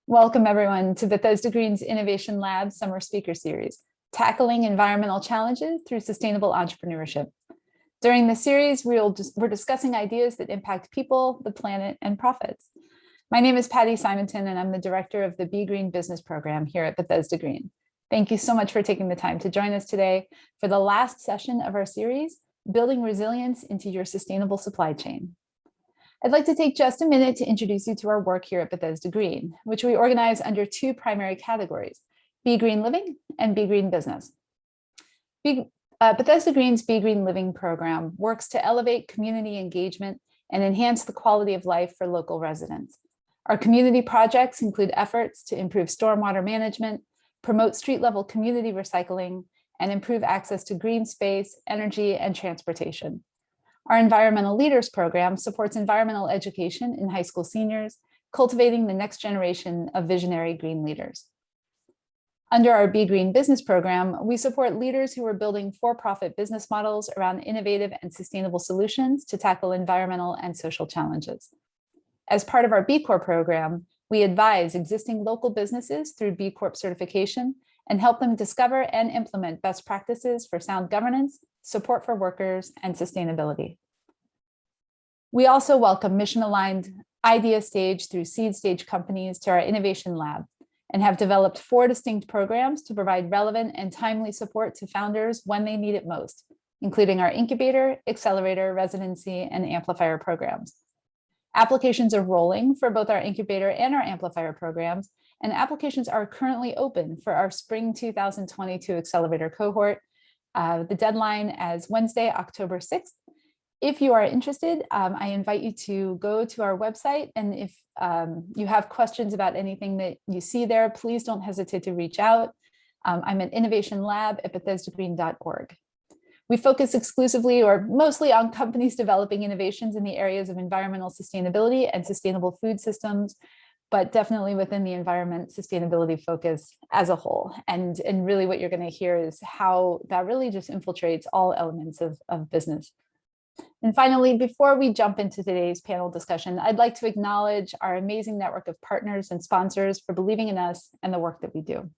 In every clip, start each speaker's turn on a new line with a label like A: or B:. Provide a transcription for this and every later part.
A: Welcome everyone to Bethesda Green's Innovation Lab Summer Speaker Series, Tackling Environmental Challenges Through Sustainable Entrepreneurship. During this series, we're discussing ideas that impact people, the planet, and profits. My name is Patty Simonton, and I'm the director of the Be Green Business Program here at Bethesda Green. Thank you so much for taking the time to join us today for the last session of our series, Building Resilience into Your Sustainable Supply Chain. I'd like to take just a minute to introduce you to our work here at Bethesda Green, which we organize under two primary categories, Be Green Living and Be Green Business. Bethesda Green's Be Green Living program works to elevate community engagement and enhance the quality of life for local residents. Our community projects include efforts to improve stormwater management, promote street-level community recycling, and improve access to green space, energy, and transportation. Our Environmental Leaders program supports environmental education in high school seniors, cultivating the next generation of visionary green leaders. Under our Be Green Business program, we support leaders who are building for-profit business models around innovative and sustainable solutions to tackle environmental and social challenges. As part of our B Corp program, we advise existing local businesses through B Corp certification and help them discover and implement best practices for sound governance, support for workers, and sustainability. We also welcome mission-aligned idea stage through seed stage companies to our innovation lab and have developed 4 distinct programs to provide relevant and timely support to founders when they need it most, including our incubator, accelerator, residency, and amplifier programs. Applications are rolling for both our incubator and our amplifier programs, and applications are currently open for our spring 2022 accelerator cohort. The deadline is Wednesday, October 6th. If you are interested, I invite you to go to our website, and if you have questions about anything that you see there, please don't hesitate to reach out. I'm at innovationlab@bethesdagreen.org. We focus exclusively or mostly on companies developing innovations in the areas of environmental sustainability and sustainable food systems, but definitely within the environment sustainability focus as a whole. And really what you're going to hear is how that really just infiltrates all elements of business. And finally, before we jump into today's panel discussion, I'd like to acknowledge our amazing network of partners and sponsors for believing in us and the work that we do.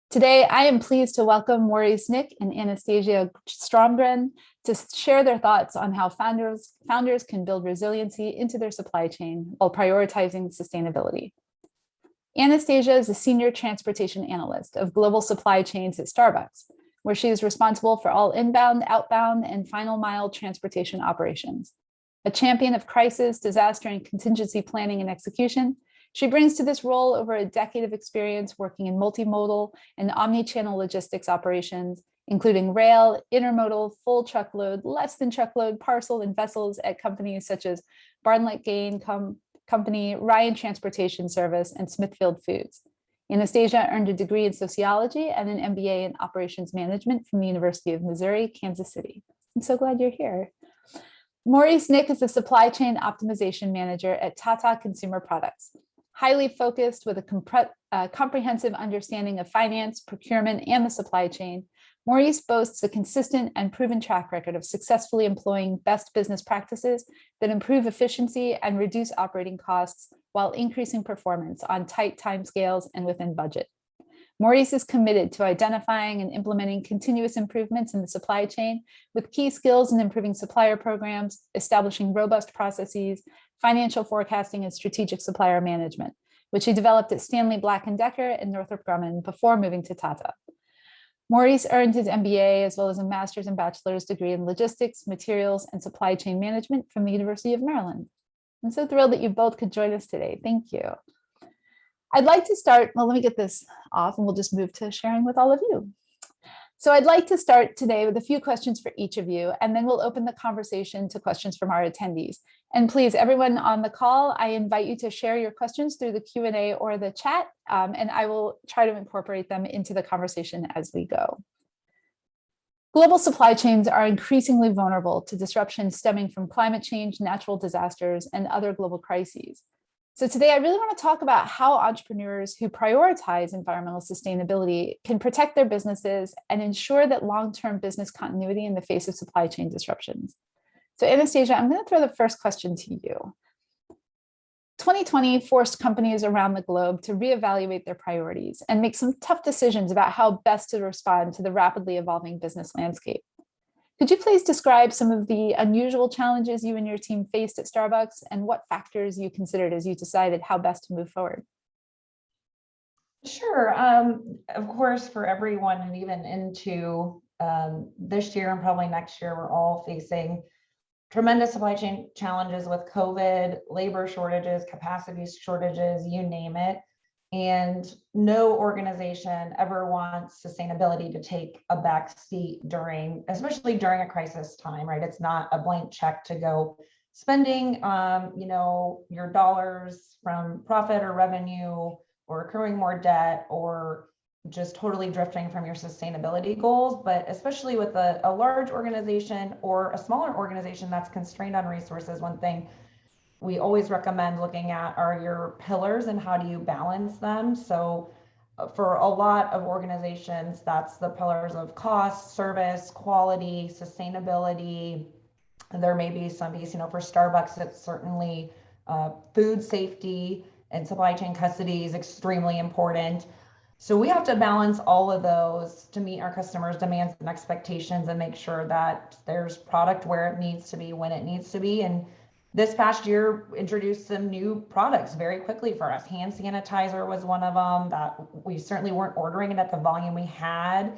A: Today, I am pleased to welcome Maurice and Anastasia Stromgren to share their thoughts on how founders can build resiliency into their supply chain while prioritizing sustainability. Anastasia is a senior transportation analyst of global supply chains at Starbucks, where she is responsible for all inbound, outbound, and final mile transportation operations. A champion of crisis, disaster, and contingency planning and execution, she brings to this role over a decade of experience working in multimodal and omni-channel logistics operations, including rail, intermodal, full truckload, less than truckload, parcel, and vessels at companies such as Barnlett Gain Company, Ryan Transportation Service, and Smithfield Foods. Anastasia earned a degree in sociology and an MBA in operations management from the University of Missouri, Kansas City. I'm so glad you're here. Maurice is a supply chain optimization manager at Tata Consumer Products. Highly focused with a comprehensive understanding of finance, procurement, and the supply chain, Maurice boasts a consistent and proven track record of successfully employing best business practices that improve efficiency and reduce operating costs while increasing performance on tight timescales and within budget. Maurice is committed to identifying and implementing continuous improvements in the supply chain with key skills in improving supplier programs, establishing robust processes, financial forecasting, and strategic supplier management, which he developed at Stanley Black & Decker and Northrop Grumman before moving to Tata. Maurice earned his MBA as well as a master's and bachelor's degree in logistics, materials, and supply chain management from the University of Maryland. I'm so thrilled that you both could join us today. Thank you. I'd like to start, well, let me get this off and we'll just move to sharing with all of you. So I'd like to start today with a few questions for each of you, and then we'll open the conversation to questions from our attendees. And please, everyone on the call, I invite you to share your questions through the Q&A or the chat, and I will try to incorporate them into the conversation as we go. Global supply chains are increasingly vulnerable to disruptions stemming from climate change, natural disasters, and other global crises. So today I really want to talk about how entrepreneurs who prioritize environmental sustainability can protect their businesses and ensure that long-term business continuity in the face of supply chain disruptions. So Anastasia, I'm going to throw the first question to you. 2020 forced companies around the globe to reevaluate their priorities and make some tough decisions about how best to respond to the rapidly evolving business landscape. Could you please describe some of the unusual challenges you and your team faced at Starbucks and what factors you considered as you decided how best to move forward?
B: Sure. Of course, for everyone, and even into this year and probably next year, we're all facing tremendous supply chain challenges with COVID, labor shortages, capacity shortages, you name it. And no organization ever wants sustainability to take a back seat especially during a crisis time, right? It's not a blank check to go spending, your dollars from profit or revenue, or accruing more debt, or just totally drifting from your sustainability goals. But especially with a large organization or a smaller organization that's constrained on resources, one thing we always recommend looking at are your pillars and how do you balance them. So for a lot of organizations, that's the pillars of cost, service, quality, sustainability. And there may be some piece, for Starbucks, it's certainly food safety and supply chain custody is extremely important. So we have to balance all of those to meet our customers' demands and expectations and make sure that there's product where it needs to be, when it needs to be. And this past year introduced some new products very quickly for us. Hand sanitizer was one of them that we certainly weren't ordering it at the volume we had.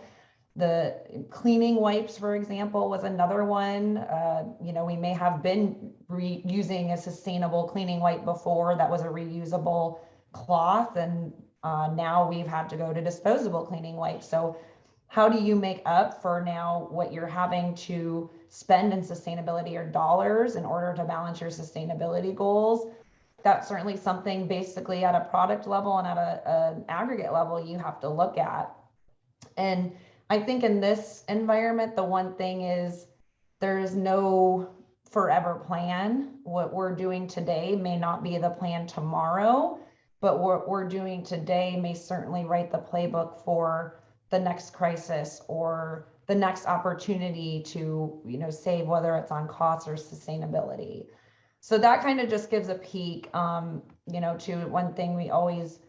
B: The cleaning wipes, for example, was another one. We may have been using a sustainable cleaning wipe before that was a reusable cloth, and now we've had to go to disposable cleaning wipes. So how do you make up for now what you're having to spend in sustainability or dollars in order to balance your sustainability goals? That's certainly something basically at a product level and at an aggregate level you have to look at. And I think in this environment, the one thing is there's no forever plan. What we're doing today may not be the plan tomorrow, but what we're doing today may certainly write the playbook for the next crisis or the next opportunity to, save, whether it's on costs or sustainability. So that kind of just gives a peek, to one thing we always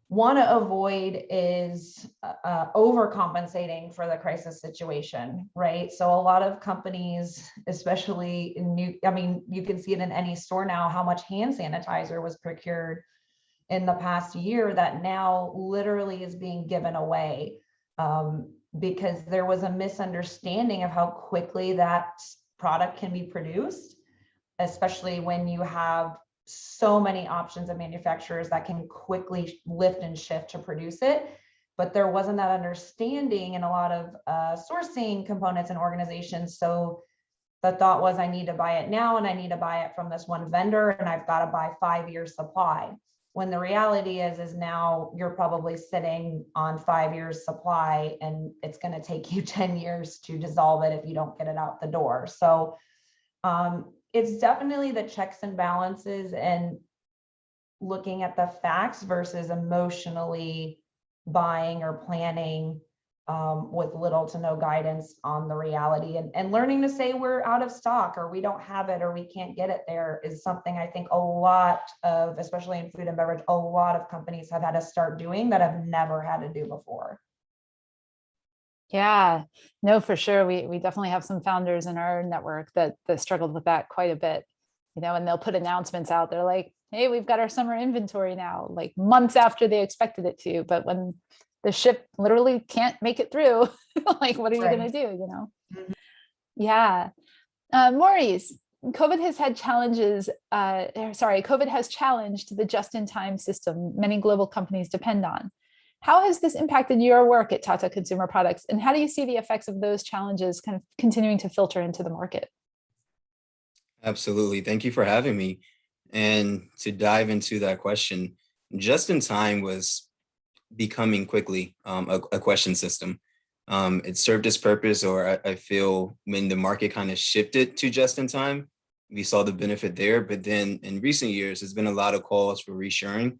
B: want to avoid is overcompensating for the crisis situation, right? So a lot of companies, especially you can see it in any store now, how much hand sanitizer was procured in the past year that now literally is being given away because there was a misunderstanding of how quickly that product can be produced, especially when you have so many options of manufacturers that can quickly lift and shift to produce it. But there wasn't that understanding in a lot of sourcing components and organizations. So the thought was, I need to buy it now and I need to buy it from this one vendor and I've got to buy 5 years supply. When the reality is now you're probably sitting on 5 years supply and it's going to take you 10 years to dissolve it if you don't get it out the door. So it's definitely the checks and balances and looking at the facts versus emotionally buying or planning with little to no guidance on the reality, and learning to say we're out of stock or we don't have it or we can't get it there is something I think a lot of, especially in food and beverage, a lot of companies have had to start doing that have never had to do before.
A: Yeah, no, for sure. We definitely have some founders in our network that struggled with that quite a bit, and they'll put announcements out. They're like, hey, we've got our summer inventory now, like months after they expected it to. But when the ship literally can't make it through, like, what are you going to do,
B: Mm-hmm.
A: Yeah. Maurice, COVID has had challenges. COVID has challenged the just-in-time system many global companies depend on. How has this impacted your work at Tata Consumer Products? And how do you see the effects of those challenges kind of continuing to filter into the market?
C: Absolutely. Thank you for having me. And to dive into that question, just in time was becoming quickly a question system. It served its purpose, or I feel when the market kind of shifted to just in time, we saw the benefit there. But then in recent years, there's been a lot of calls for reshoring,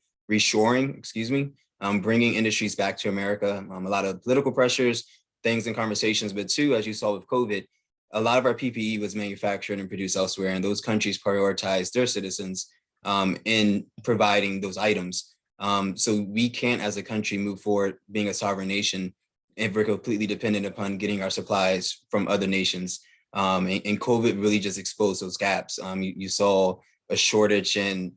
C: bringing industries back to America, a lot of political pressures, things and conversations. But two, as you saw with COVID, a lot of our PPE was manufactured and produced elsewhere, and those countries prioritized their citizens in providing those items. So we can't, as a country, move forward being a sovereign nation if we're completely dependent upon getting our supplies from other nations. And COVID really just exposed those gaps. You saw a shortage in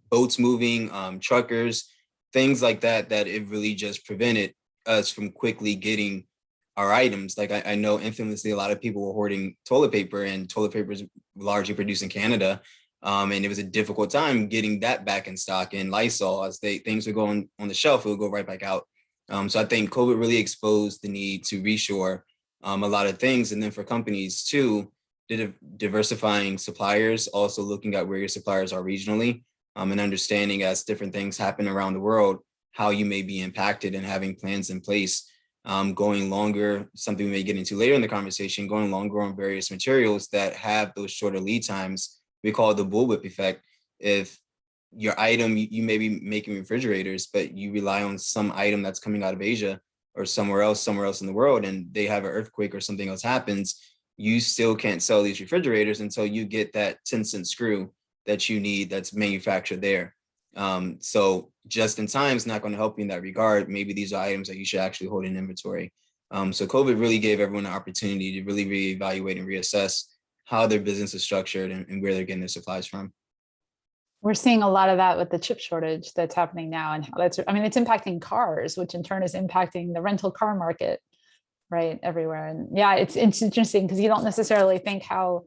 C: boats moving, truckers, things like that, that it really just prevented us from quickly getting our items. Like I know infamously, a lot of people were hoarding toilet paper, and toilet paper is largely produced in Canada. And it was a difficult time getting that back in stock. And Lysol, as things would go on the shelf, it would go right back out. So I think COVID really exposed the need to reshore a lot of things. And then for companies too, diversifying suppliers, also looking at where your suppliers are regionally, and understanding as different things happen around the world, how you may be impacted, and having plans in place, going longer, something we may get into later in the conversation, going longer on various materials that have those shorter lead times. We call it the bullwhip effect. If your item, you may be making refrigerators, but you rely on some item that's coming out of Asia or somewhere else in the world, and they have an earthquake or something else happens, you still can't sell these refrigerators until you get that 10-cent screw that you need that's manufactured there. So just in time is not going to help you in that regard. Maybe these are items that you should actually hold in inventory. So COVID really gave everyone an opportunity to really reevaluate and reassess how their business is structured and where they're getting their supplies from.
A: We're seeing a lot of that with the chip shortage that's happening now, and how that's, I mean, it's impacting cars, which in turn is impacting the rental car market, right, everywhere. And yeah, it's interesting because you don't necessarily think how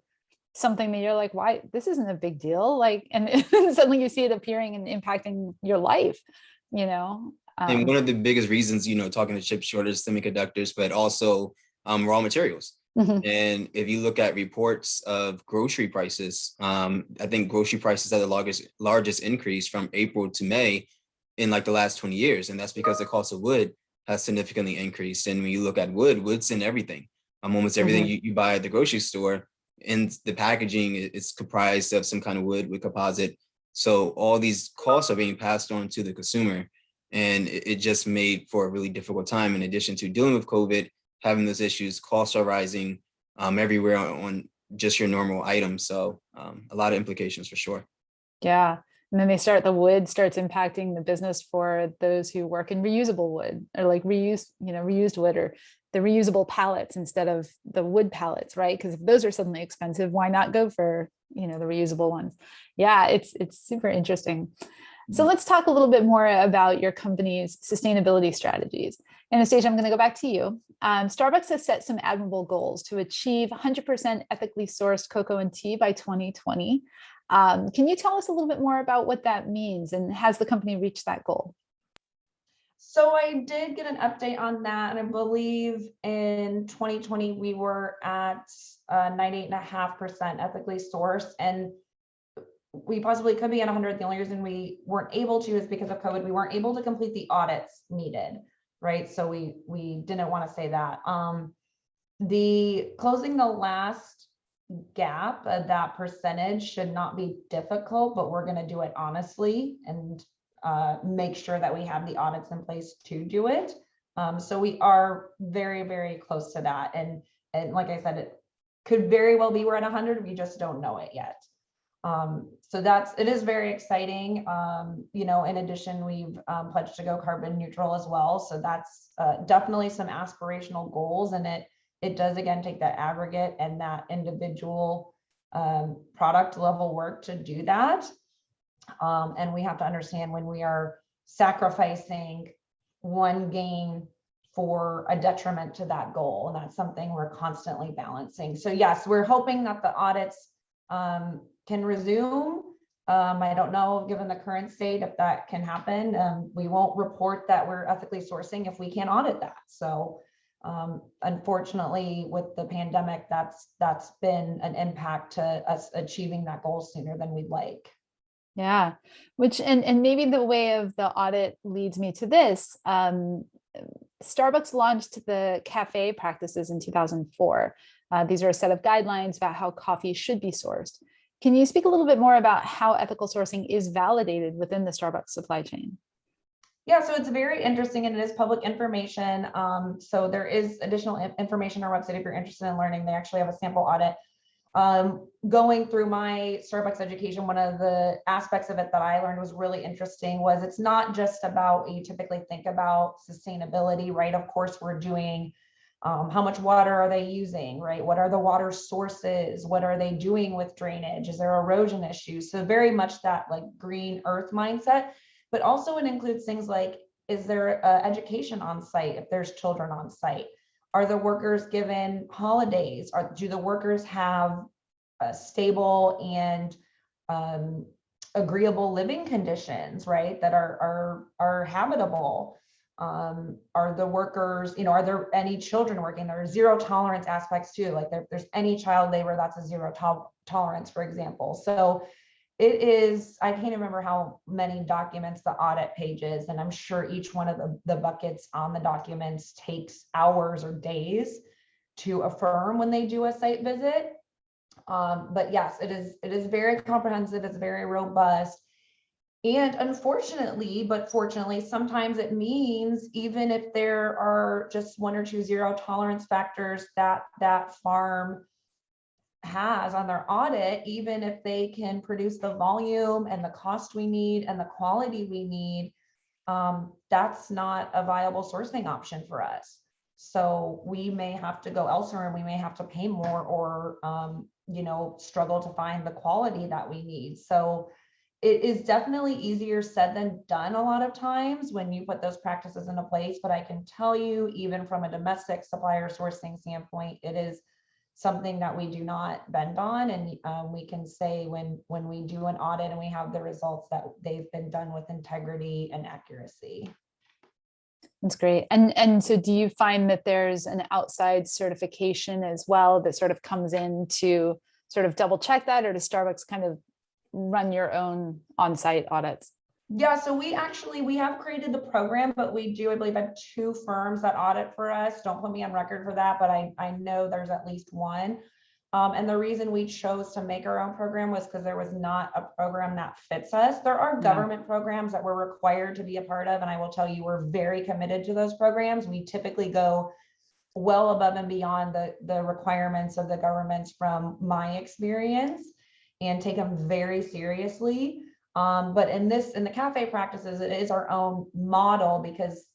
A: something that you're like, why, this isn't a big deal, like, and suddenly you see it appearing and impacting your life, you know.
C: And one of the biggest reasons, talking to chip shortage, semiconductors, but also raw materials. And if you look at reports of grocery prices, I think grocery prices had the largest increase from April to May in like the last 20 years. And that's because the cost of wood has significantly increased. And when you look at wood's in everything. Almost everything you buy at the grocery store, and the packaging is comprised of some kind of wood with composite. So all these costs are being passed on to the consumer. And it just made for a really difficult time. In addition to dealing with COVID, having those issues, costs are rising everywhere on just your normal items. So a lot of implications for sure.
A: Yeah. And then the wood starts impacting the business for those who work in reusable wood, or like reused wood, or the reusable pallets instead of the wood pallets, right? Because if those are suddenly expensive, why not go for, the reusable ones? Yeah, it's super interesting. So let's talk a little bit more about your company's sustainability strategies. Anastasia, I'm going to go back to you. Starbucks has set some admirable goals to achieve 100% ethically sourced cocoa and tea by 2020. Can you tell us a little bit more about what that means, and has the company reached that goal?
B: So I did get an update on that, and I believe in 2020 we were at 98.5% ethically sourced, and we possibly could be at 100. The only reason we weren't able to is because of COVID. We weren't able to complete the audits needed, right? So we didn't want to say that. The closing the last gap of that percentage should not be difficult, but we're going to do it honestly and make sure that we have the audits in place to do it. So we are very, very close to that. And like I said, it could very well be we're at 100. We just don't know it yet. So it is very exciting. In addition, we've pledged to go carbon neutral as well. So that's definitely some aspirational goals, and it does again take that aggregate and that individual product level work to do that. And we have to understand when we are sacrificing one gain for a detriment to that goal, and that's something we're constantly balancing. So yes, we're hoping that the audits can resume. I don't know, given the current state, if that can happen. We won't report that we're ethically sourcing if we can't audit that. So unfortunately, with the pandemic, that's been an impact to us achieving that goal sooner than we'd like.
A: Yeah, which and maybe the way of the audit leads me to this. Starbucks launched the cafe practices in 2004. These are a set of guidelines about how coffee should be sourced. Can you speak a little bit more about how ethical sourcing is validated within the Starbucks supply chain?
B: Yeah, so it's very interesting, and it is public information. So there is additional information on our website if you're interested in learning. They actually have a sample audit. Going through my Starbucks education, one of the aspects of it that I learned was really interesting was it's not just about what you typically think about sustainability, right? Of course, we're doing how much water are they using, right? What are the water sources? What are they doing with drainage? Is there erosion issues? So very much that like green earth mindset, but also it includes things like, is there education on site if there's children on site? Are the workers given holidays? Do the workers have stable and agreeable living conditions, right? That are habitable? Are the workers, are there any children working? There are zero tolerance aspects too. Like there's any child labor, that's a zero tolerance, for example. So it is, I can't remember how many documents, the audit pages, and I'm sure each one of the buckets on the documents takes hours or days to affirm when they do a site visit. But yes, it is very comprehensive, it's very robust. And unfortunately, but fortunately, sometimes it means even if there are just one or two zero tolerance factors that that farm has on their audit, even if they can produce the volume and the cost we need and the quality we need, that's not a viable sourcing option for us. So we may have to go elsewhere and we may have to pay more or, struggle to find the quality that we need. So it is definitely easier said than done a lot of times when you put those practices into place. But I can tell you, even from a domestic supplier sourcing standpoint, it is something that we do not bend on. And we can say when we do an audit and we have the results that they've been done with integrity and accuracy.
A: That's great. And so do you find that there's an outside certification as well that sort of comes in to sort of double check that, or does Starbucks kind of run your own on-site audits?
B: Yeah, so we have created the program, but we do, I believe, have 2 firms that audit for us. Don't put me on record for that, but I know there's at least one. And the reason we chose to make our own program was because there was not a program that fits us. There are government programs that we're required to be a part of, and I will tell you, we're very committed to those programs. We typically go well above and beyond the requirements of the governments from my experience and take them very seriously. But in the cafe practices, it is our own model because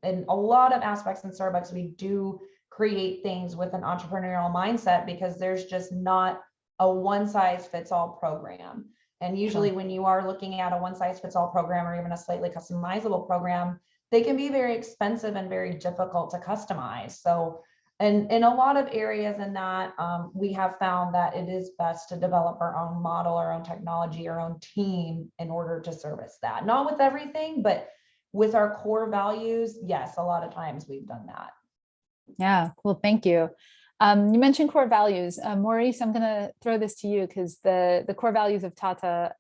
B: in a lot of aspects in Starbucks, we do create things with an entrepreneurial mindset because there's just not a one size fits all program. And usually when you are looking at a one size fits all program or even a slightly customizable program, they can be very expensive and very difficult to customize. So in a lot of areas in that, we have found that it is best to develop our own model, our own technology, our own team in order to service that. Not with everything, but with our core values, yes, a lot of times we've done that.
A: Yeah, cool. Thank you. You mentioned core values. Maurice, I'm going to throw this to you because the core values of Tata,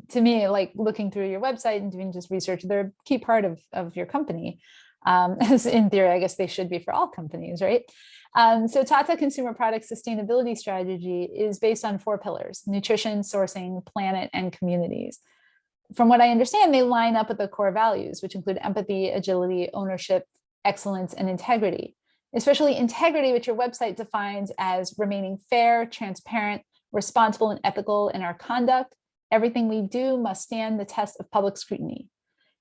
A: to me, like looking through your website and doing just research, they're a key part of your company. As in theory, I guess they should be for all companies, right? So Tata Consumer Product Sustainability Strategy is based on 4 pillars: nutrition, sourcing, planet, and communities. From what I understand, they line up with the core values, which include empathy, agility, ownership, excellence, and integrity. Especially integrity, which your website defines as remaining fair, transparent, responsible, and ethical in our conduct. Everything we do must stand the test of public scrutiny.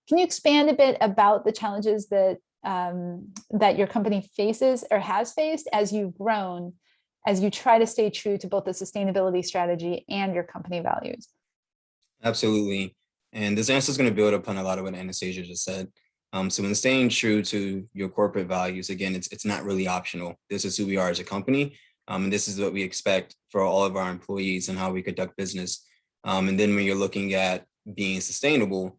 A: Can you expand a bit about the challenges that that your company faces or has faced as you've grown, as you try to stay true to both the sustainability strategy and your company values?
C: Absolutely. And this answer is going to build upon a lot of what Anastasia just said. So when staying true to your corporate values, again, it's not really optional. This is who we are as a company. And this is what we expect for all of our employees and how we conduct business. And then when you're looking at being sustainable,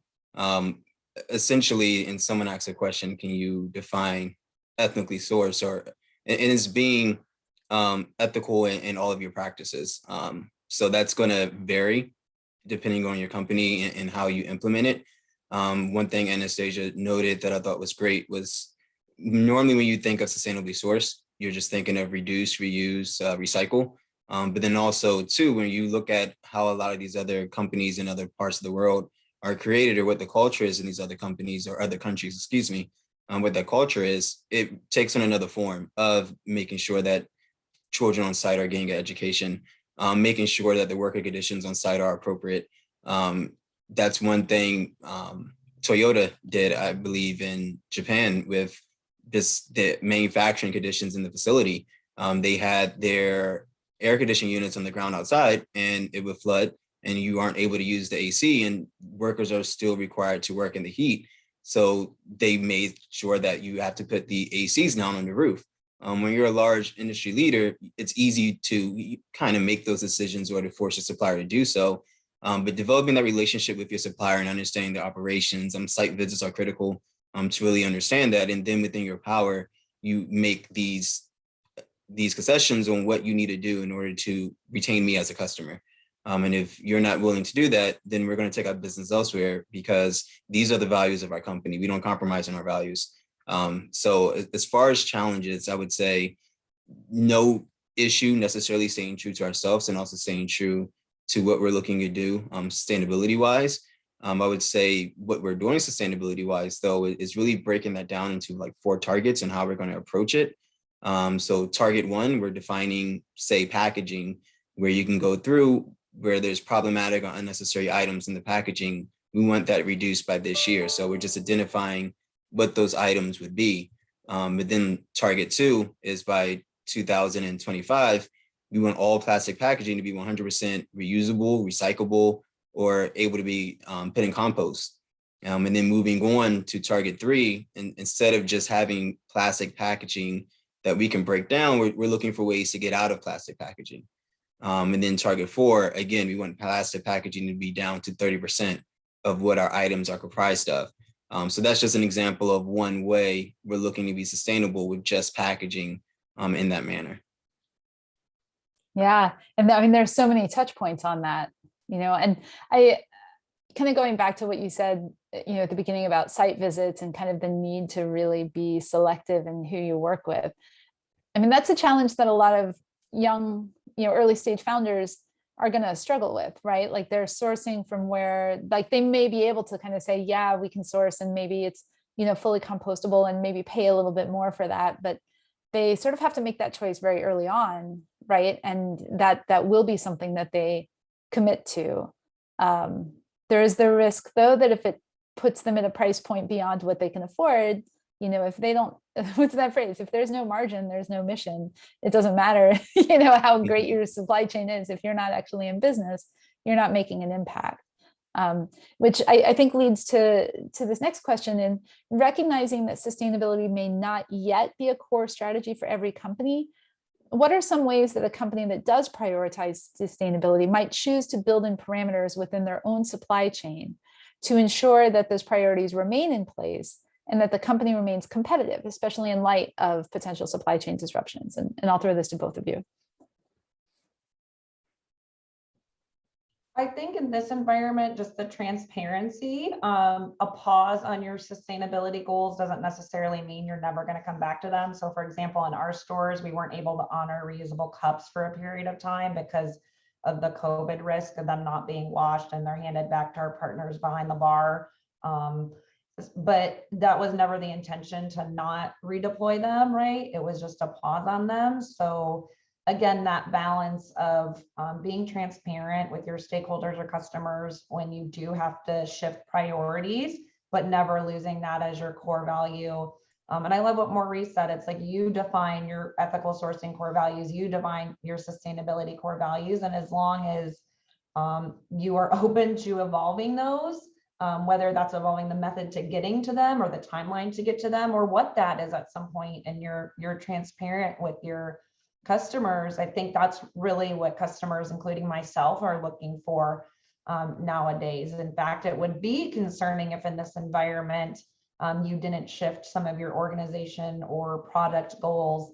C: essentially, and someone asks a question, can you define ethnically sourced, or and it's being ethical in all of your practices. So that's going to vary depending on your company and how you implement it. One thing Anastasia noted that I thought was great was normally when you think of sustainably sourced, you're just thinking of reduce, reuse, recycle. But then also too, when you look at how a lot of these other companies in other parts of the world are created, or what the culture is in these other companies or other countries, excuse me, what that culture is, it takes on another form of making sure that children on site are getting an education, making sure that the worker conditions on site are appropriate. That's one thing Toyota did, I believe, in Japan with the manufacturing conditions in the facility. They had their air conditioning units on the ground outside, and it would flood, and you aren't able to use the AC, and workers are still required to work in the heat. So they made sure that you have to put the ACs down on the roof. When you're a large industry leader, it's easy to kind of make those decisions or to force your supplier to do so. But developing that relationship with your supplier and understanding the operations, site visits are critical to really understand that. And then within your power, you make these concessions on what you need to do in order to retain me as a customer. And if you're not willing to do that, then we're going to take our business elsewhere, because these are the values of our company. We don't compromise on our values. So as far as challenges, I would say no issue necessarily staying true to ourselves and also staying true to what we're looking to do sustainability wise. I would say what we're doing sustainability wise, though, is really breaking that down into like 4 targets and how we're going to approach it. So target 1, we're defining, say, packaging, where you can go through where there's problematic or unnecessary items in the packaging. We want that reduced by this year. So we're just identifying what those items would be. But then target 2 is by 2025, we want all plastic packaging to be 100% reusable, recyclable, or able to be put in compost. And then moving on to target 3, and instead of just having plastic packaging that we can break down, we're looking for ways to get out of plastic packaging. And then target 4, again, we want plastic packaging to be down to 30% of what our items are comprised of. So that's just an example of one way we're looking to be sustainable with just packaging in that manner.
A: Yeah. And I mean, there's so many touch points on that, and I kind of going back to what you said, at the beginning about site visits and kind of the need to really be selective in who you work with. I mean, that's a challenge that a lot of young, early stage founders are going to struggle with, right? Like they're sourcing from where, like they may be able to kind of say, yeah, we can source and maybe it's, fully compostable and maybe pay a little bit more for that. But they sort of have to make that choice very early on, right? And that will be something that they commit to. There is the risk, though, that if it puts them at a price point beyond what they can afford, if they don't, what's that phrase? If there's no margin, there's no mission. It doesn't matter, how great your supply chain is. If you're not actually in business, you're not making an impact. Which I think leads to this next question. And recognizing that sustainability may not yet be a core strategy for every company, what are some ways that a company that does prioritize sustainability might choose to build in parameters within their own supply chain to ensure that those priorities remain in place and that the company remains competitive, especially in light of potential supply chain disruptions? And I'll throw this to both of you.
B: I think in this environment, just the transparency, a pause on your sustainability goals doesn't necessarily mean you're never going to come back to them. So for example, in our stores, we weren't able to honor reusable cups for a period of time because of the COVID risk of them not being washed and they're handed back to our partners behind the bar. But that was never the intention to not redeploy them, right? It was just a pause on them. So again, that balance of being transparent with your stakeholders or customers when you do have to shift priorities, but never losing that as your core value. And I love what Maurice said. It's like you define your ethical sourcing core values, you define your sustainability core values. And as long as you are open to evolving those, whether that's evolving the method to getting to them or the timeline to get to them or what that is at some point, and you're transparent with your customers, I think that's really what customers, including myself, are looking for nowadays. In fact, it would be concerning if in this environment you didn't shift some of your organization or product goals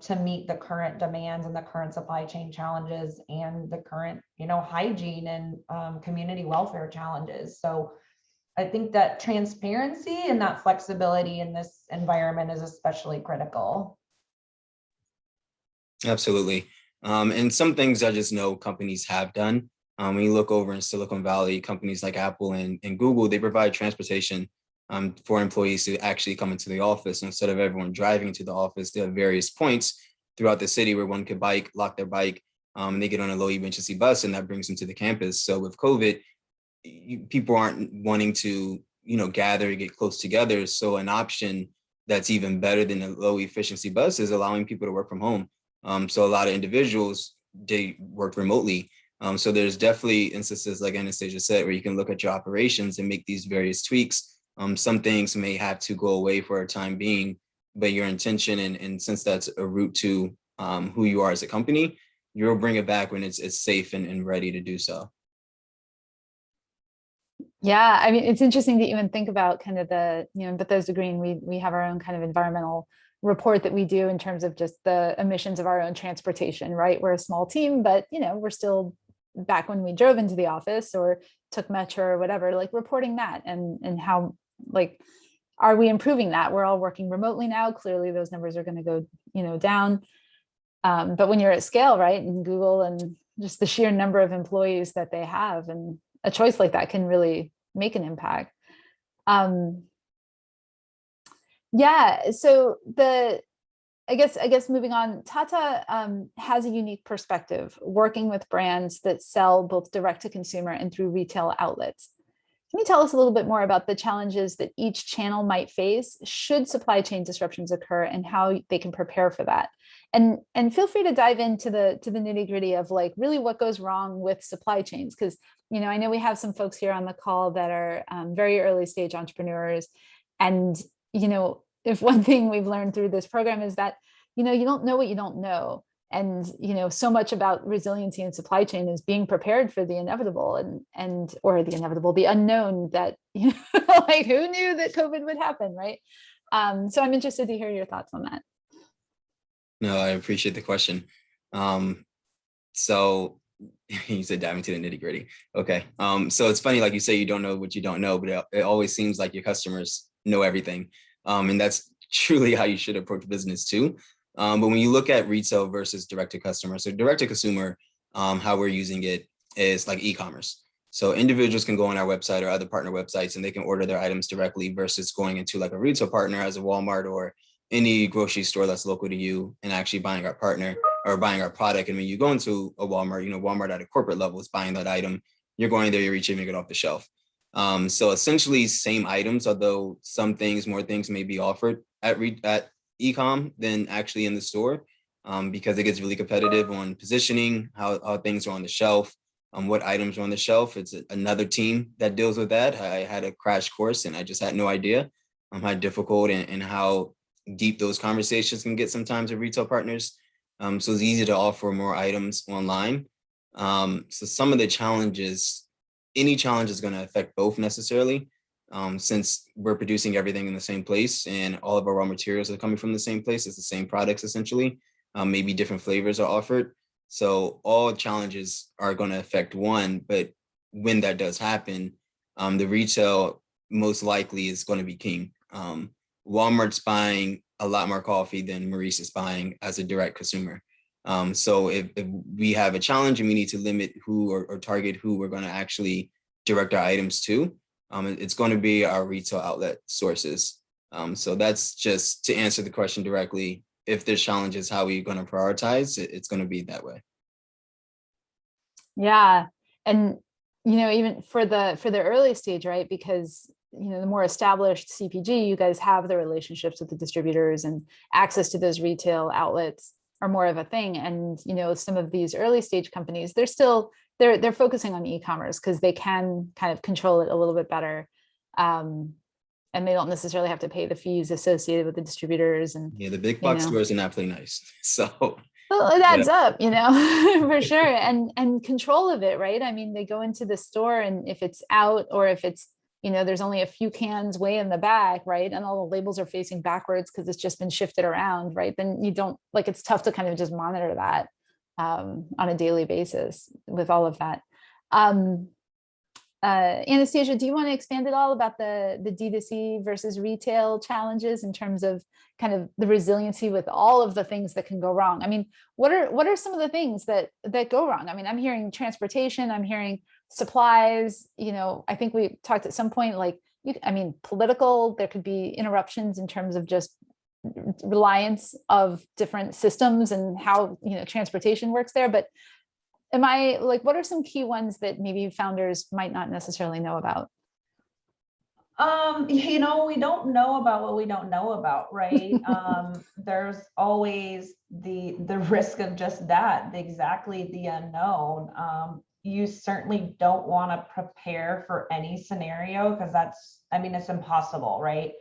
B: to meet the current demands and the current supply chain challenges and the current, hygiene and community welfare challenges. So I think that transparency and that flexibility in this environment is especially critical.
C: Absolutely. And some things I just know companies have done. When you look over in Silicon Valley, companies like Apple and Google, they provide transportation for employees to actually come into the office. Instead of everyone driving to the office, there are various points throughout the city where one could lock their bike, They get on a low efficiency bus, and that brings them to the campus. So with COVID, people aren't wanting to, gather, get close together. So an option that's even better than a low efficiency bus is allowing people to work from home. So a lot of individuals, they work remotely. So there's definitely instances, like Anastasia said, where you can look at your operations and make these various tweaks. Some things may have to go away for a time being, but your intention, and since that's a route to who you are as a company, you'll bring it back when it's safe and ready to do so.
A: Yeah, I mean, it's interesting to even think about kind of the, in Bethesda Green, we have our own kind of environmental report that we do in terms of just the emissions of our own transportation, right? We're a small team, but, we're still, back when we drove into the office or took metro or whatever, like reporting that and how, like, are we improving that? We're all working remotely now. Clearly those numbers are going to go, down. But when you're at scale, right, and Google and just the sheer number of employees that they have, and a choice like that can really make an impact. Yeah, so I guess moving on, Tata has a unique perspective working with brands that sell both direct to consumer and through retail outlets. Can you tell us a little bit more about the challenges that each channel might face should supply chain disruptions occur and how they can prepare for that? And feel free to dive into the nitty gritty of like really what goes wrong with supply chains, because I know we have some folks here on the call that are very early stage entrepreneurs, and if one thing we've learned through this program is that you don't know what you don't know. And so much about resiliency and supply chain is being prepared for the inevitable or the unknown that like who knew that COVID would happen, right? So I'm interested to hear your thoughts on that.
C: No, I appreciate the question. So you said diving to the nitty gritty. Okay. So it's funny, like you say, you don't know what you don't know, but it always seems like your customers know everything. And that's truly how you should approach business too. But when you look at retail versus direct to customer, so direct to consumer, how we're using it is like e-commerce. So individuals can go on our website or other partner websites and they can order their items directly versus going into like a retail partner as a Walmart or any grocery store that's local to you and actually buying our partner or buying our product. And when you go into a Walmart, Walmart at a corporate level is buying that item. You're going there, you're retrieving it off the shelf. So essentially same items, although more things may be offered at e-com than actually in the store, because it gets really competitive on positioning, how things are on the shelf, what items are on the shelf. It's another team that deals with that. I had a crash course and I just had no idea how difficult and how deep those conversations can get sometimes with retail partners. So it's easy to offer more items online. So some of the challenges, any challenge is going to affect both necessarily, since we're producing everything in the same place and all of our raw materials are coming from the same place. It's the same products essentially. Maybe different flavors are offered. So all challenges are going to affect one, but when that does happen, the retail most likely is going to be king. Walmart's buying a lot more coffee than Maurice is buying as a direct consumer. So if we have a challenge and we need to limit who or target who we're going to actually direct our items to, it's going to be our retail outlet sources. So that's just to answer the question directly. If there's challenges, how are you going to prioritize? It's going to be that way.
A: Yeah. And, even for the early stage, right? Because, the more established CPG, you guys have the relationships with the distributors and access to those retail outlets are more of a thing. And, some of these early stage companies, they're focusing on e-commerce because they can kind of control it a little bit better. And they don't necessarily have to pay the fees associated with the distributors. And
C: yeah, the big box stores are not really nice. So
A: well, it adds up, for sure. And control of it, right? I mean, they go into the store and if it's out or if it's, there's only a few cans way in the back, right? And all the labels are facing backwards because it's just been shifted around, right? Then you don't it's tough to kind of just monitor that on a daily basis with all of that. Anastasia, do you want to expand at all about the D2C versus retail challenges in terms of kind of the resiliency with all of the things that can go wrong? I mean, what are some of the things that go wrong? I mean, I'm hearing transportation, I'm hearing supplies, I think we talked at some point, political, there could be interruptions in terms of just reliance of different systems and how, transportation works there. But what are some key ones that maybe founders might not necessarily know about?
B: We don't know about what we don't know about, right? There's always the risk of just that, exactly the unknown. You certainly don't want to prepare for any scenario because it's impossible, right?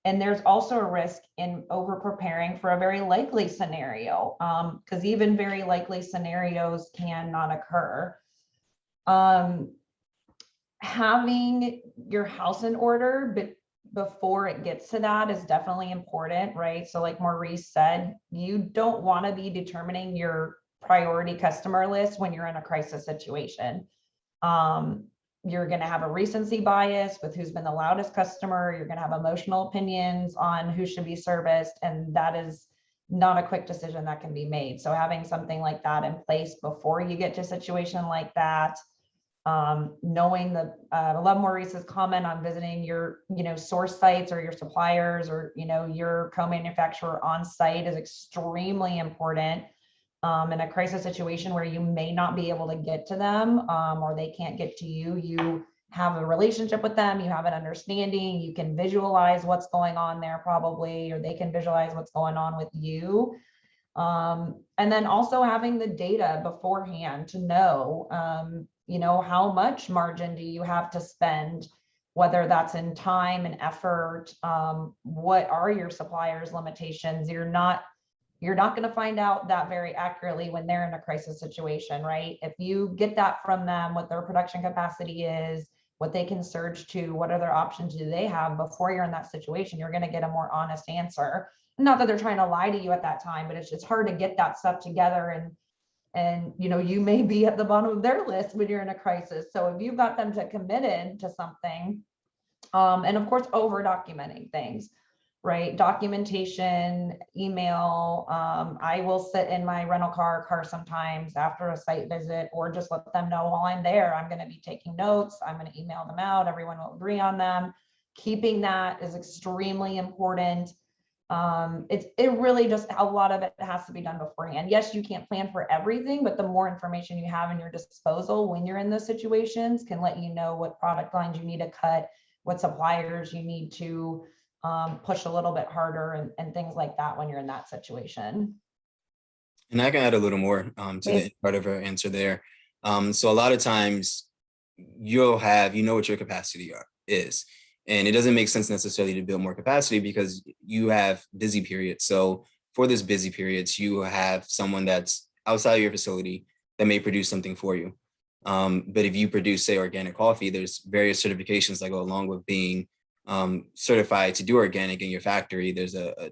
B: And there's also a risk in over preparing for a very likely scenario, because even very likely scenarios can not occur. Having your house in order before it gets to that is definitely important, right? So like Maurice said, you don't want to be determining your priority customer list when you're in a crisis situation. You're going to have a recency bias with who's been the loudest customer. You're going to have emotional opinions on who should be serviced, and that is not a quick decision that can be made. So having something like that in place before you get to a situation like that, knowing that, I love Maurice's comment on visiting your, source sites or your suppliers or, your co-manufacturer on site is extremely important. In a crisis situation where you may not be able to get to them, or they can't get to you, you have a relationship with them, you have an understanding, you can visualize what's going on there probably, or they can visualize what's going on with you. And then also having the data beforehand to know, how much margin do you have to spend, whether that's in time and effort, what are your suppliers' limitations? You're not going to find out that very accurately when they're in a crisis situation, right? If you get that from them, what their production capacity is, what they can surge to, what other options do they have before you're in that situation, you're going to get a more honest answer. Not that they're trying to lie to you at that time, but it's hard to get that stuff together, and you may be at the bottom of their list when you're in a crisis. So if you've got them to committed to something, and of course over documenting things, right? Documentation, email. I will sit in my rental car sometimes after a site visit, or just let them know while I'm there, I'm going to be taking notes. I'm going to email them out. Everyone will agree on them. Keeping that is extremely important. It really just, a lot of it has to be done beforehand. Yes, you can't plan for everything, but the more information you have in your disposal when you're in those situations can let you know what product lines you need to cut, what suppliers you need to push a little bit harder, and things like that when you're in that situation.
C: And I can add a little more to the part of her answer there. So a lot of times you'll have, what your capacity is. And it doesn't make sense necessarily to build more capacity because you have busy periods. So for this busy periods, you have someone that's outside of your facility that may produce something for you. But if you produce, say, organic coffee, there's various certifications that go along with being certified to do organic in your factory. There's a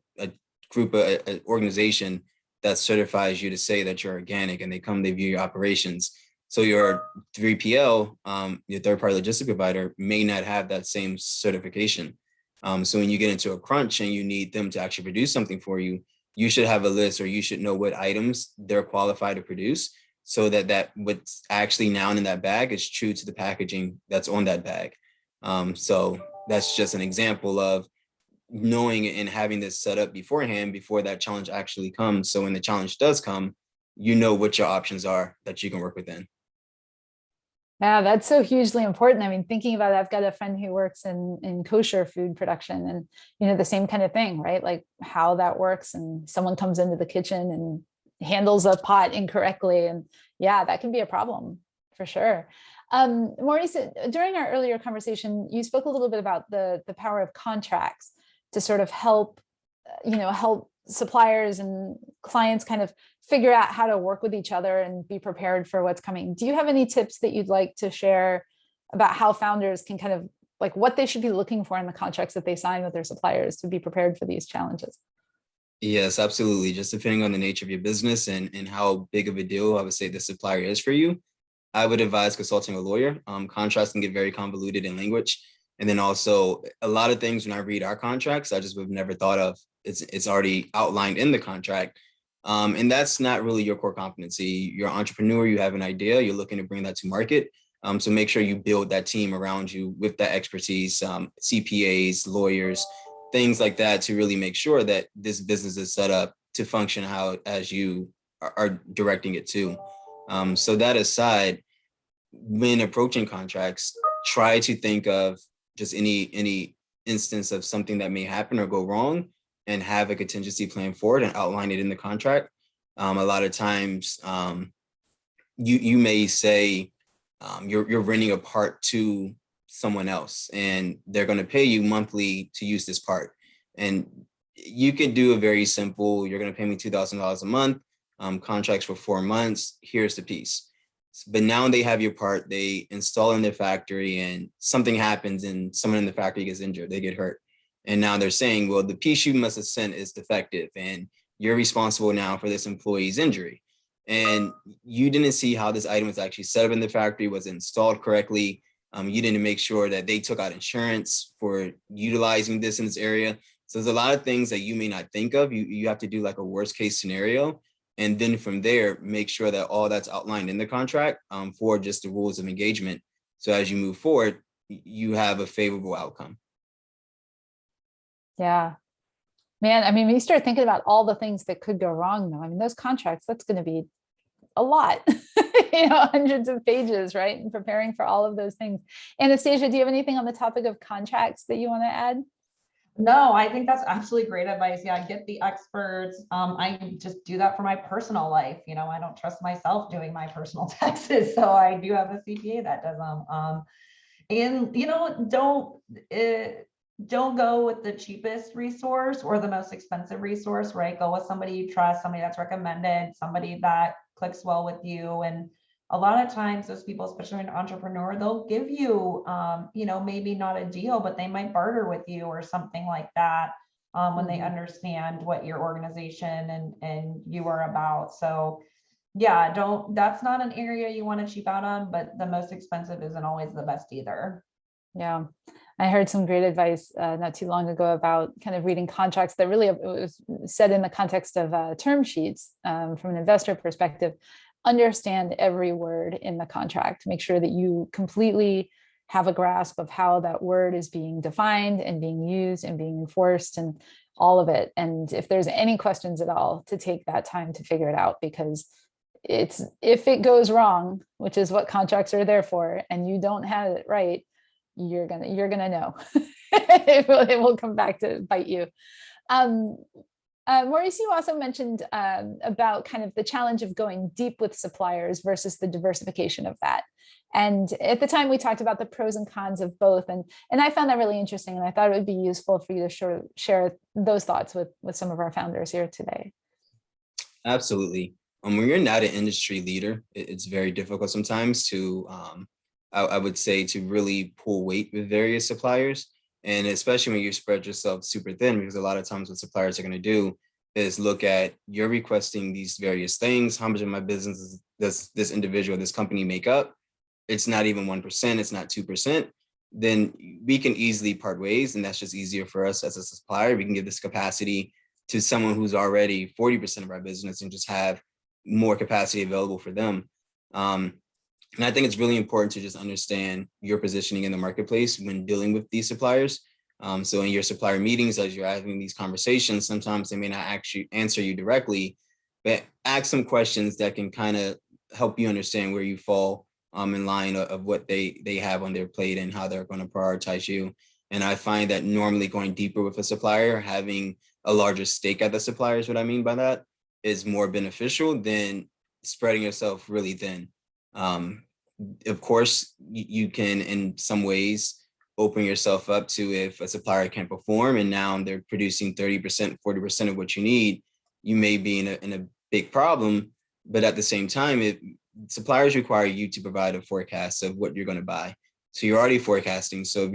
C: group, an organization that certifies you to say that you're organic, and they view your operations. So your 3PL, your third-party logistic provider, may not have that same certification. So when you get into a crunch and you need them to actually produce something for you, you should have a list, or you should know what items they're qualified to produce, so that what's actually now in that bag is true to the packaging that's on that bag. So that's just an example of knowing and having this set up beforehand before that challenge actually comes. So when the challenge does come, you know what your options are that you can work within.
A: Yeah, that's so hugely important. I mean, thinking about it, I've got a friend who works in kosher food production, and the same kind of thing, right? Like how that works, and someone comes into the kitchen and handles a pot incorrectly, and yeah, that can be a problem for sure. Maurice, during our earlier conversation, you spoke a little bit about the power of contracts to sort of help suppliers and clients kind of figure out how to work with each other and be prepared for what's coming. Do you have any tips that you'd like to share about how founders can kind of like what they should be looking for in the contracts that they sign with their suppliers to be prepared for these challenges?
C: Yes, absolutely. Just depending on the nature of your business and how big of a deal I would say the supplier is for you, I would advise consulting a lawyer. Contracts can get very convoluted in language. And then also a lot of things when I read our contracts, I just would have never thought of. It's already outlined in the contract. And that's not really your core competency. You're an entrepreneur, you have an idea, you're looking to bring that to market. So make sure you build that team around you with that expertise, CPAs, lawyers, things like that, to really make sure that this business is set up to function as you are directing it to. So that aside, when approaching contracts, try to think of just any instance of something that may happen or go wrong, and have a contingency plan for it and outline it in the contract. A lot of times, you may say you're renting a part to someone else, and they're going to pay you monthly to use this part, and you can do a very simple. You're going to pay me $2,000 a month. Contracts for 4 months. Here's the piece. But now they have your part, they install in their factory, and something happens and someone in the factory gets injured, they get hurt. And now they're saying, well, the piece you must have sent is defective and you're responsible now for this employee's injury. And you didn't see how this item was actually set up in the factory, was installed correctly. You didn't make sure that they took out insurance for utilizing this in this area. So there's a lot of things that you may not think of. You have to do like a worst case scenario. And then from there, make sure that all that's outlined in the contract for just the rules of engagement. So as you move forward, you have a favorable outcome.
A: Yeah. Man, I mean, when you start thinking about all the things that could go wrong, though, I mean, those contracts, that's going to be a lot, hundreds of pages, right? And preparing for all of those things. Anastasia, do you have anything on the topic of contracts that you want to add?
B: No, I think that's absolutely great advice. Yeah, get the experts. I just do that for my personal life. I don't trust myself doing my personal taxes, so I do have a CPA that does them. And don't go with the cheapest resource or the most expensive resource, right? Go with somebody you trust, somebody that's recommended, somebody that clicks well with you. And a lot of times those people, especially an entrepreneur, they'll give you, maybe not a deal, but they might barter with you or something like that when they understand what your organization and you are about. So yeah, that's not an area you want to cheap out on, but the most expensive isn't always the best either.
A: Yeah. I heard some great advice not too long ago about kind of reading contracts that really was said in the context of term sheets from an investor perspective. Understand every word in the contract. Make sure that you completely have a grasp of how that word is being defined and being used and being enforced and all of it. And if there's any questions at all, to take that time to figure it out, because if it goes wrong, which is what contracts are there for, and you don't have it right, you're gonna know. it will come back to bite you. Maurice, you also mentioned about kind of the challenge of going deep with suppliers versus the diversification of that. And at the time we talked about the pros and cons of both. And I found that really interesting. And I thought it would be useful for you to share those thoughts with some of our founders here today.
C: Absolutely. When you're not an industry leader, it's very difficult sometimes to, I would say, to really pull weight with various suppliers. And especially when you spread yourself super thin, because a lot of times what suppliers are going to do is look at, you're requesting these various things. How much of my business does this individual, this company make up? It's not even 1%, it's not 2%. Then we can easily part ways. And that's just easier for us as a supplier. We can give this capacity to someone who's already 40% of our business and just have more capacity available for them. And I think it's really important to just understand your positioning in the marketplace when dealing with these suppliers. So in your supplier meetings, as you're having these conversations, sometimes they may not actually answer you directly, but ask some questions that can kind of help you understand where you fall in line of what they have on their plate and how they're going to prioritize you. And I find that normally going deeper with a supplier, having a larger stake at the supplier is what I mean by that, is more beneficial than spreading yourself really thin. Of course, you can, in some ways, open yourself up to, if a supplier can't perform and now they're producing 30%, 40% of what you need, you may be in a big problem. But at the same time, suppliers require you to provide a forecast of what you're going to buy. So you're already forecasting. So if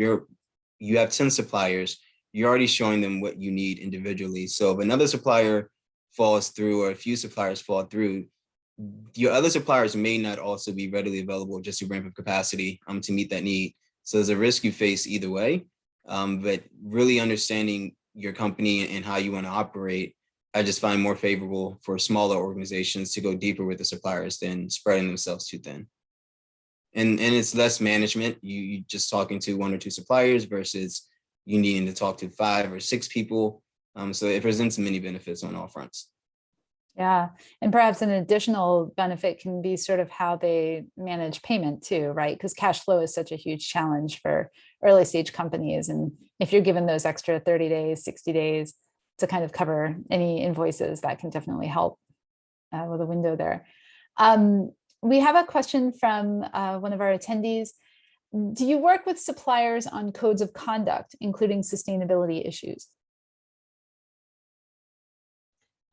C: you have 10 suppliers, you're already showing them what you need individually. So if another supplier falls through, or a few suppliers fall through, your other suppliers may not also be readily available just to ramp up capacity to meet that need. So there's a risk you face either way. But really understanding your company and how you want to operate, I just find more favorable for smaller organizations to go deeper with the suppliers than spreading themselves too thin. And it's less management. You just talking to 1 or 2 suppliers versus you needing to talk to 5 or 6 people. So it presents many benefits on all fronts.
A: Yeah. And perhaps an additional benefit can be sort of how they manage payment too, right? Because cash flow is such a huge challenge for early stage companies. And if you're given those extra 30 days, 60 days to kind of cover any invoices, that can definitely help with a window there. We have a question from one of our attendees. Do you work with suppliers on codes of conduct, including sustainability issues?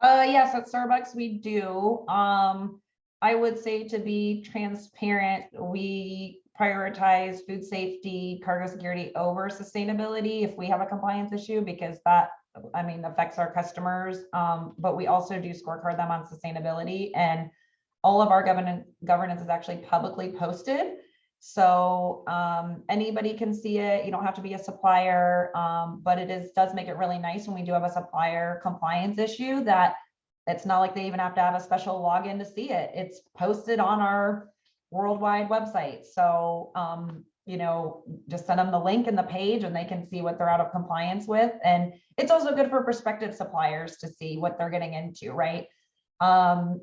B: Yes, at Starbucks we do. I would say, to be transparent, we prioritize food safety, cargo security over sustainability if we have a compliance issue, because that, I mean, affects our customers. But we also do scorecard them on sustainability, and all of our governance is actually publicly posted. So anybody can see it. You don't have to be a supplier, but does make it really nice when we do have a supplier compliance issue that it's not like they even have to have a special login to see it. It's posted on our worldwide website. So you know, just send them the link and the page and they can see what they're out of compliance with. And it's also good for prospective suppliers to see what they're getting into, right? And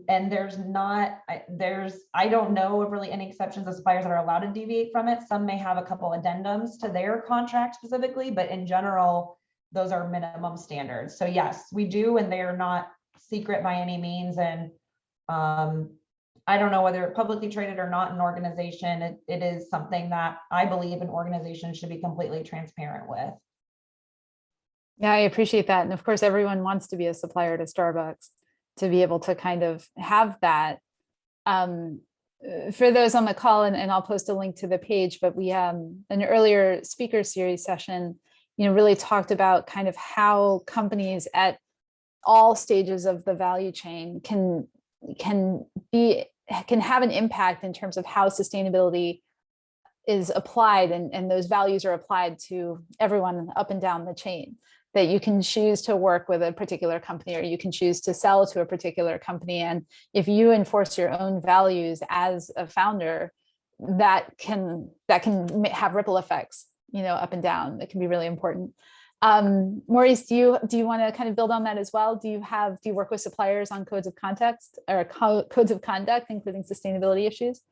B: I don't know of really any exceptions of suppliers that are allowed to deviate from it. Some may have a couple addendums to their contract specifically, but in general, those are minimum standards. So yes, we do, and they are not secret by any means. And I don't know whether publicly traded or not, an organization, it is something that I believe an organization should be completely transparent with.
A: Yeah, I appreciate that. And of course, everyone wants to be a supplier to Starbucks, to be able to kind of have that. For those on the call, and I'll post a link to the page, but we an earlier speaker series session, you know, really talked about kind of how companies at all stages of the value chain can have an impact in terms of how sustainability is applied, and those values are applied to everyone up and down the chain. That you can choose to work with a particular company, or you can choose to sell to a particular company. And if you enforce your own values as a founder, that can have ripple effects, you know, up and down. That can be really important. Maurice, do you want to kind of build on that as well? Do you work with suppliers on codes of context or codes of conduct, including sustainability issues?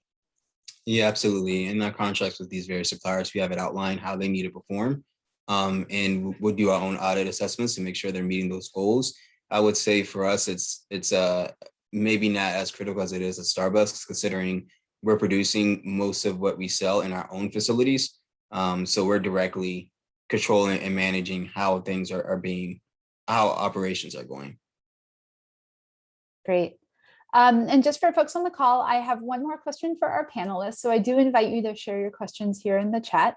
C: Yeah, absolutely. In our contracts with these various suppliers, we have it outlined how they need to perform. And we'll do our own audit assessments to make sure they're meeting those goals. I would say for us, it's maybe not as critical as it is at Starbucks, considering we're producing most of what we sell in our own facilities. So we're directly controlling and managing how things how operations are going.
A: Great. And just for folks on the call, I have one more question for our panelists. So I do invite you to share your questions here in the chat.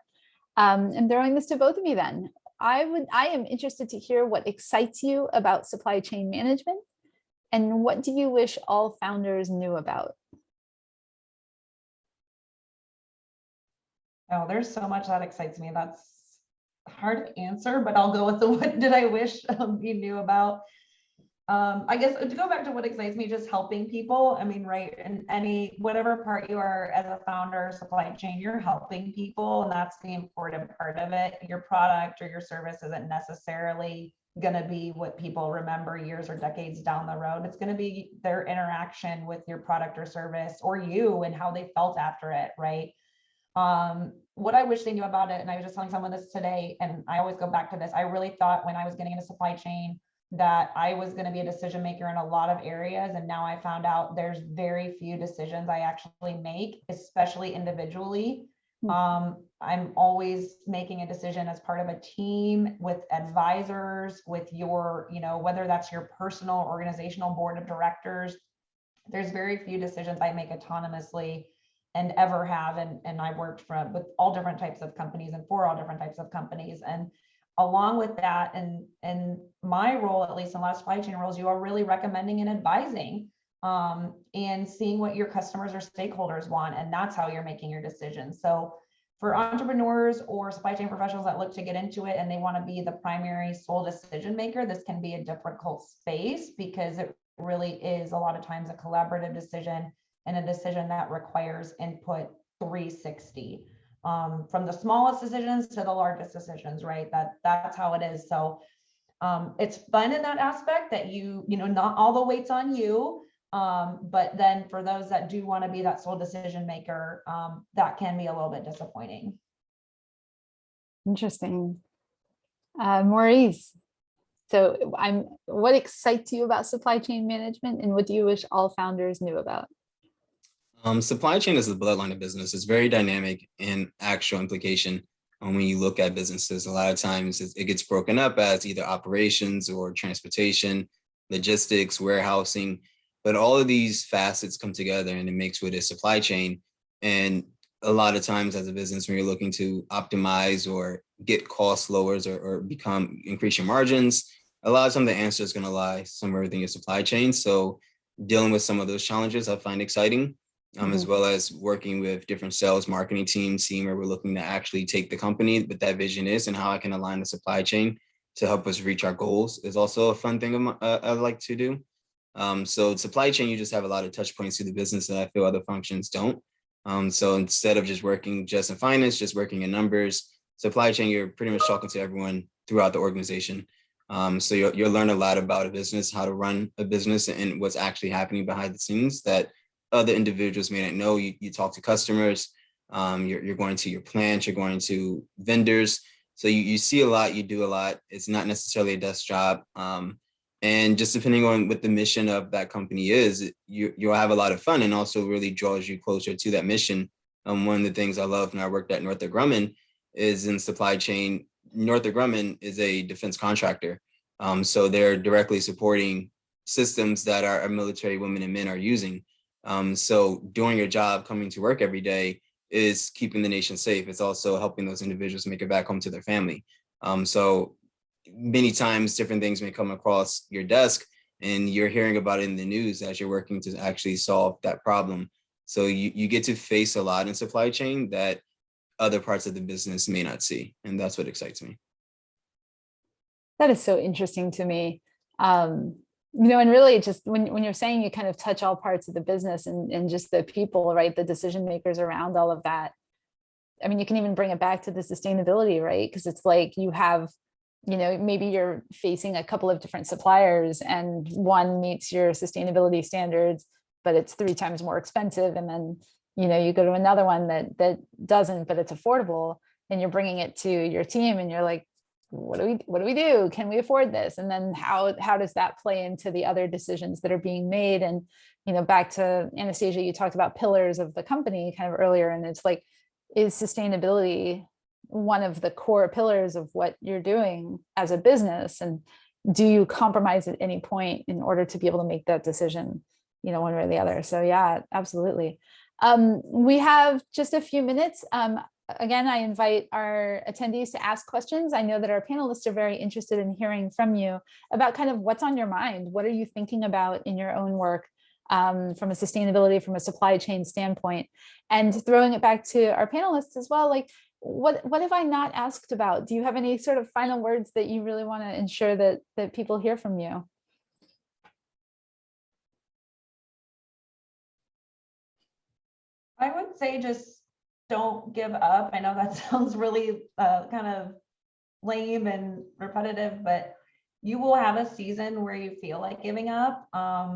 A: I'm throwing this to both of you then. I am interested to hear what excites you about supply chain management, and what do you wish all founders knew about?
B: Oh, there's so much that excites me. That's hard to answer, but I'll go with the what did I wish you knew about. I guess to go back to what excites me, just helping people. I mean, right, in whatever part you are as a founder, supply chain, you're helping people, and that's the important part of it. Your product or your service isn't necessarily going to be what people remember years or decades down the road. It's going to be their interaction with your product or service, or you, and how they felt after it, right? What I wish they knew about it, and I was just telling someone this today, and I always go back to this. I really thought when I was getting into supply chain that I was going to be a decision maker in a lot of areas. And now I found out there's very few decisions I actually make, especially individually. I'm always making a decision as part of a team with advisors, with your, you know, whether that's your personal organizational board of directors. There's very few decisions I make autonomously and ever have. And I worked with all different types of companies and for all different types of companies. And along with that, and my role, at least in a lot of supply chain roles, you are really recommending and advising and seeing what your customers or stakeholders want. And that's how you're making your decisions. So for entrepreneurs or supply chain professionals that look to get into it and they want to be the primary sole decision maker, this can be a difficult space, because it really is a lot of times a collaborative decision, and a decision that requires input 360. From the smallest decisions to the largest decisions, right? That's how it is. So It's fun in that aspect that not all the weight's on you. But then for those that do want to be that sole decision maker, that can be a little bit disappointing.
A: Interesting. Maurice, so what excites you about supply chain management, and what do you wish all founders knew about?
C: Supply chain is the bloodline of business. It's very dynamic in actual implication. When you look at businesses, a lot of times it gets broken up as either operations or transportation, logistics, warehousing, but all of these facets come together and it makes what is supply chain. And a lot of times as a business, when you're looking to optimize or get cost lowers or increase your margins, a lot of times the answer is going to lie somewhere within your supply chain. So dealing with some of those challenges, I find exciting. As well as working with different sales marketing teams, seeing where we're looking to actually take the company, what that vision is and how I can align the supply chain to help us reach our goals is also a fun thing I like to do. So supply chain, you just have a lot of touch points to the business that I feel other functions don't. So instead of just working just in finance, just working in numbers, supply chain, you're pretty much talking to everyone throughout the organization. So you'll learn a lot about a business, how to run a business and what's actually happening behind the scenes that other individuals may not know. You talk to customers, you're going to your plants, you're going to vendors. So you see a lot, you do a lot. It's not necessarily a desk job. And just depending on what the mission of that company is, you'll have a lot of fun and also really draws you closer to that mission. One of the things I love when I worked at Northrop Grumman is in supply chain. Northrop Grumman is a defense contractor. So they're directly supporting systems that our military women and men are using. So doing your job, coming to work every day is keeping the nation safe. It's also helping those individuals make it back home to their family. So many times different things may come across your desk and you're hearing about it in the news as you're working to actually solve that problem. So you get to face a lot in supply chain that other parts of the business may not see. And that's what excites me.
A: That is so interesting to me. And really just when you're saying you kind of touch all parts of the business and just the people, right? The decision makers around all of that. I mean, you can even bring it back to the sustainability, right? Because it's like you have, maybe you're facing a couple of different suppliers and one meets your sustainability standards, but it's 3 times more expensive. And then, you go to another one that doesn't, but it's affordable, and you're bringing it to your team and you're like, what do we do? Can we afford this? And then how does that play into the other decisions that are being made? And, back to Anastasia, you talked about pillars of the company kind of earlier, and it's like, is sustainability one of the core pillars of what you're doing as a business? And do you compromise at any point in order to be able to make that decision, one way or the other? So yeah, absolutely. We have just a few minutes. Again, I invite our attendees to ask questions. I know that our panelists are very interested in hearing from you about kind of what's on your mind. What are you thinking about in your own work from a sustainability, from a supply chain standpoint? And throwing it back to our panelists as well, like what have I not asked about? Do you have any sort of final words that you really want to ensure that people hear from you?
B: I would say just don't give up. I know that sounds really kind of lame and repetitive, but you will have a season where you feel like giving up.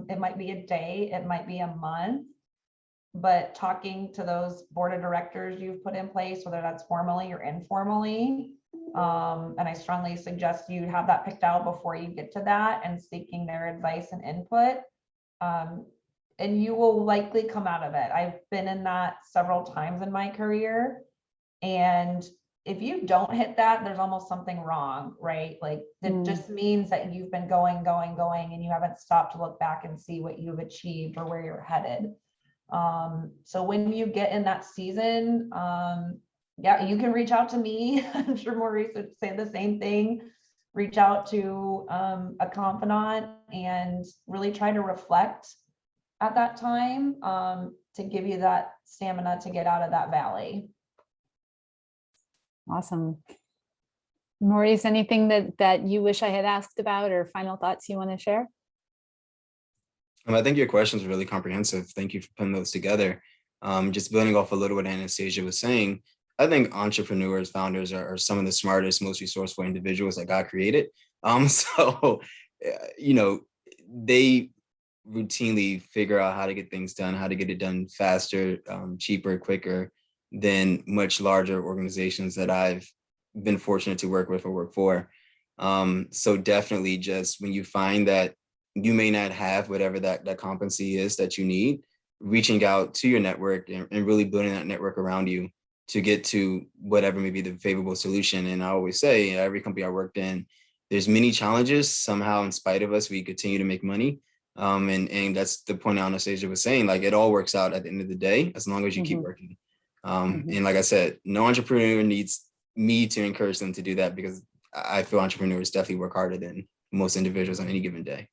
B: It might be a day, it might be a month, but talking to those board of directors you've put in place, whether that's formally or informally, and I strongly suggest you have that picked out before you get to that and seeking their advice and input. And you will likely come out of it. I've been in that several times in my career. And if you don't hit that, there's almost something wrong, right? Like it just means that you've been going, and you haven't stopped to look back and see what you've achieved or where you're headed. So when you get in that season, yeah, you can reach out to me. I'm sure Maurice would say the same thing. Reach out to a confidant and really try to reflect at that time to give you that stamina to get out of that valley.
A: Awesome. Maurice, anything that you wish I had asked about or final thoughts you want to share?
C: I think your questions are really comprehensive. Thank you for putting those together. Just building off a little what Anastasia was saying, I think entrepreneurs, founders are some of the smartest, most resourceful individuals that God created. So, you know, they routinely figure out how to get things done, how to get it done faster, cheaper, quicker than much larger organizations that I've been fortunate to work with or work for. So definitely just when you find that you may not have whatever that competency is that you need, reaching out to your network and really building that network around you to get to whatever may be the favorable solution. And I always say, every company I worked in, there's many challenges. Somehow, in spite of us, we continue to make money. And that's the point Anastasia was saying, like it all works out at the end of the day, as long as you keep working. And like I said, no entrepreneur needs me to encourage them to do that, because I feel entrepreneurs definitely work harder than most individuals on any given day.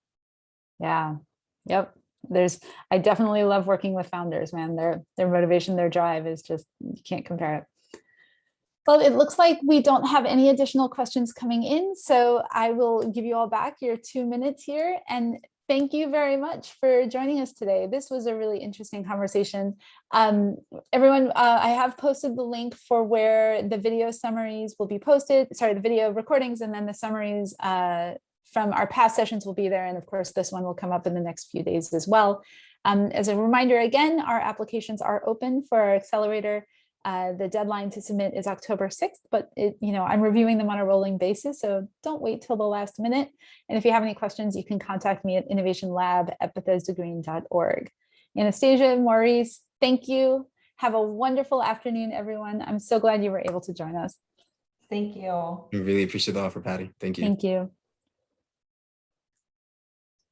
A: Yeah. Yep. I definitely love working with founders, man. Their motivation, their drive is just, you can't compare it. Well, it looks like we don't have any additional questions coming in, so I will give you all back your 2 minutes here. And thank you very much for joining us today. This was a really interesting conversation. Everyone, I have posted the link for where the video summaries will be posted, sorry, the video recordings, and then the summaries from our past sessions will be there. And of course, this one will come up in the next few days as well. As a reminder, again, our applications are open for our accelerator. The deadline to submit is October 6th, but I'm reviewing them on a rolling basis, so don't wait till the last minute. And if you have any questions, you can contact me at innovationlab@bethesdagreen.org. Anastasia, Maurice, thank you. Have a wonderful afternoon, everyone. I'm so glad you were able to join us.
B: Thank you.
C: I really appreciate the offer, Patty. Thank you.
A: Thank you.